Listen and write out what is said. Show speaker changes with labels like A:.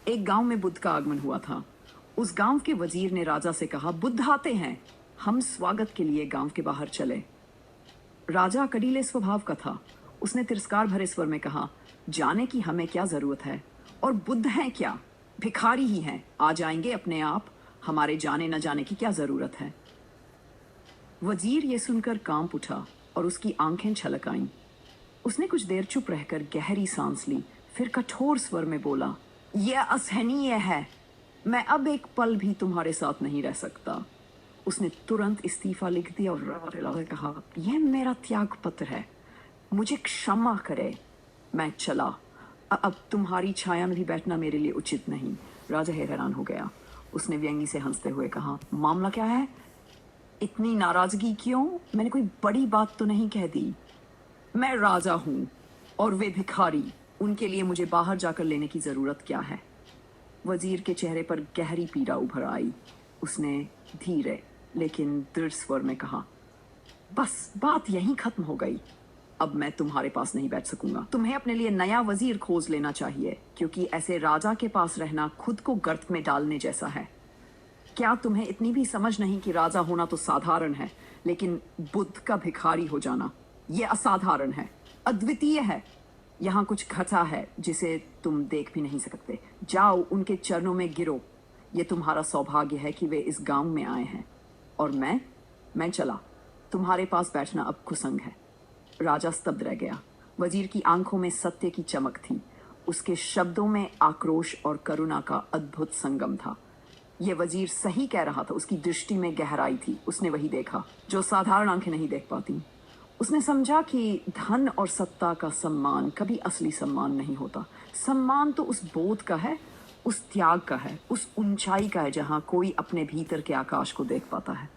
A: एक गांव में बुद्ध का आगमन हुआ था। उस गांव के वजीर ने राजा से कहा, बुद्ध आते हैं, हम स्वागत के लिए गांव के बाहर चले। राजा कड़ीले स्वभाव का था। उसने तिरस्कार भरे स्वर में कहा, जाने की हमें क्या जरूरत है, और बुद्ध हैं क्या, भिखारी ही हैं, आ जाएंगे अपने आप, हमारे जाने न जाने की क्या जरूरत है। वजीर ये सुनकर कांप उठा और उसकी आंखें छलक आईं। उसने कुछ देर चुप रहकर गहरी सांस ली, फिर कठोर स्वर में बोला, यह असहनीय है, मैं अब एक पल भी तुम्हारे साथ नहीं रह सकता। उसने तुरंत इस्तीफा लिख दिया और कहा, यह मेरा त्याग पत्र है, मुझे क्षमा करे, मैं चला। अब तुम्हारी छाया में भी बैठना मेरे लिए उचित नहीं। राजा हैरान हो गया। उसने व्यंगी से हंसते हुए कहा, मामला क्या है, इतनी नाराजगी क्यों, मैंने कोई बड़ी बात तो नहीं कह दी। मैं राजा हूं और वे भिखारी, उनके लिए मुझे बाहर जाकर लेने की जरूरत क्या है। वजीर के चेहरे पर गहरी पीड़ा उभर आई। उसने धीरे लेकिन दृढ़ स्वर में कहा, बस बात यहीं खत्म हो गई, अब मैं तुम्हारे पास नहीं बैठ सकूंगा। तुम्हें अपने लिए नया वजीर खोज लेना चाहिए, क्योंकि ऐसे राजा के पास रहना खुद को गर्त में डालने जैसा है। क्या तुम्हें इतनी भी समझ नहीं कि राजा होना तो साधारण है, लेकिन बुद्ध का भिखारी हो जाना यह असाधारण है, अद्वितीय है। यहाँ कुछ घटा है जिसे तुम देख भी नहीं सकते। जाओ उनके चरणों में गिरो। ये तुम्हारा सौभाग्य है कि वे इस गांव में आए हैं, और मैं चला। तुम्हारे पास बैठना अब कुसंग है। राजा स्तब्ध रह गया। वजीर की आंखों में सत्य की चमक थी। उसके शब्दों में आक्रोश और करुणा का अद्भुत संगम था। यह वजीर सही कह रहा था। उसकी दृष्टि में गहराई थी। उसने वही देखा जो साधारण आंखें नहीं देख पाती। उसने समझा कि धन और सत्ता का सम्मान कभी असली सम्मान नहीं होता। सम्मान तो उस बोध का है, उस त्याग का है, उस ऊंचाई का है जहां कोई अपने भीतर के आकाश को देख पाता है।